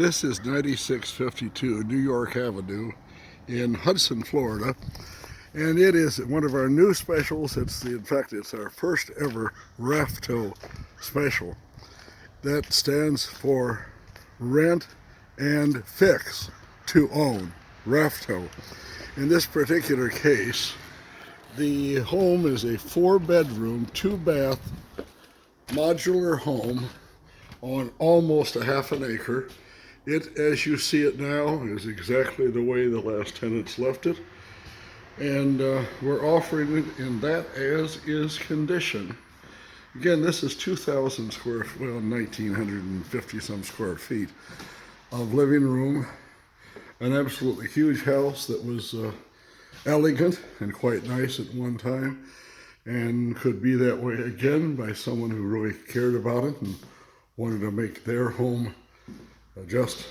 This is 9652 New York Avenue in Hudson, Florida, and it is one of our new specials. In fact, it's our first ever Rafto special. That stands for rent and fix to own, Rafto. In this particular case, the home is a 4-bedroom, 2-bath modular home on almost a half an acre. It, as you see it now, is exactly the way the last tenants left it. And we're offering it in that as-is condition. Again, this is 2,000 square, well, 1,950 some square feet of living room. An absolutely huge house that was elegant and quite nice at one time, and could be that way again by someone who really cared about it and wanted to make their home just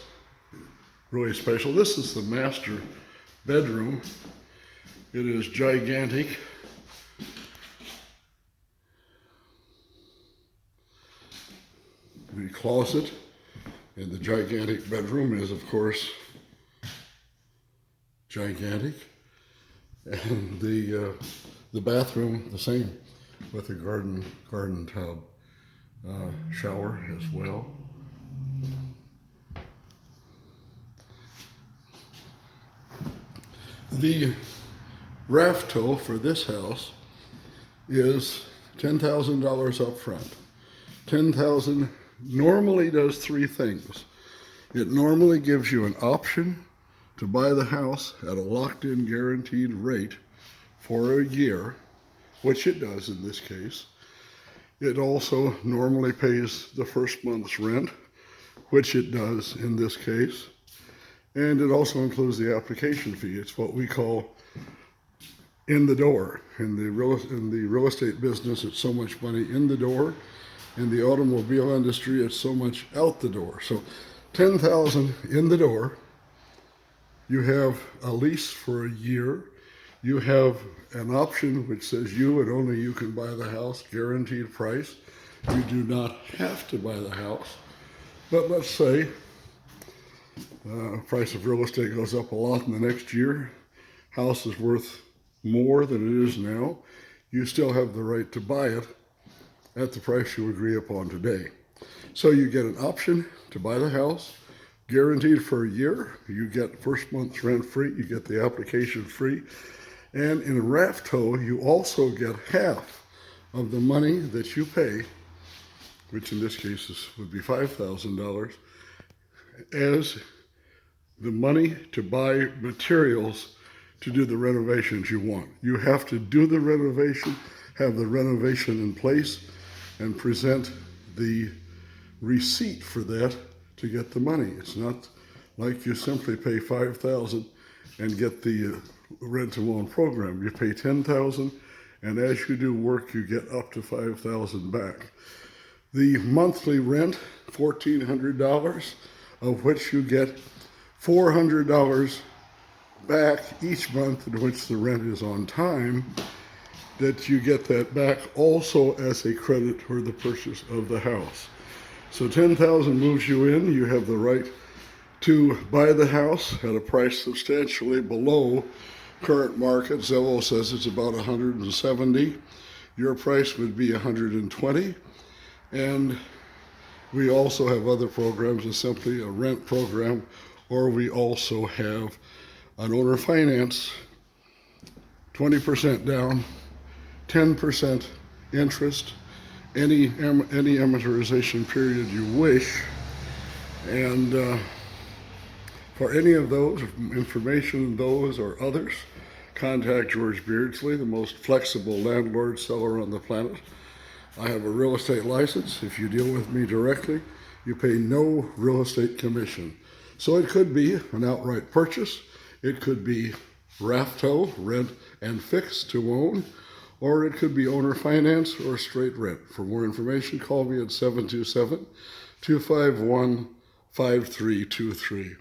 really special. This is the master bedroom. It is gigantic. The closet in the gigantic bedroom is, of course, gigantic. And the bathroom, the same, with a garden tub, shower as well. The Rafto for this house is $10,000 up front. $10,000 normally does 3 things. It normally gives you an option to buy the house at a locked-in guaranteed rate for a year, which it does in this case. It also normally pays the first month's rent, which it does in this case. And it also includes the application fee. It's what we call in the door. In the real estate business, it's so much money in the door. In the automobile industry, it's so much out the door. So $10,000 in the door. You have a lease for a year. You have an option which says you and only you can buy the house, guaranteed price. You do not have to buy the house. But let's say price of real estate goes up a lot in the next year. House is worth more than it is now. You still have the right to buy it at the price you agree upon today. So you get an option to buy the house, guaranteed for a year. You get first month's rent free. You get the application free. And in Rafto, you also get half of the money that you pay, which in this case would be $5,000, as the money to buy materials to do the renovations you want. You have to do the renovation, have the renovation in place, and present the receipt for that to get the money. It's not like you simply pay $5,000 and get the rent-to-own program. You pay $10,000, and as you do work, you get up to $5,000 back. The monthly rent, $1,400, of which you get $400 back each month in which the rent is on time, that you get that back also as a credit toward the purchase of the house. So $10,000 moves you in. You have the right to buy the house at a price substantially below current market. Zillow says it's about $170. Your price would be $120. And we also have other programs, as simply a rent program, or we also have an owner finance, 20% down, 10% interest, any amortization period you wish. And for any of those, information on those or others, contact George Beardsley, the most flexible landlord seller on the planet. I have a real estate license. If you deal with me directly, you pay no real estate commission. So it could be an outright purchase. It could be Rafto, rent and fix to own, or it could be owner finance or straight rent. For more information, call me at 727-251-5323.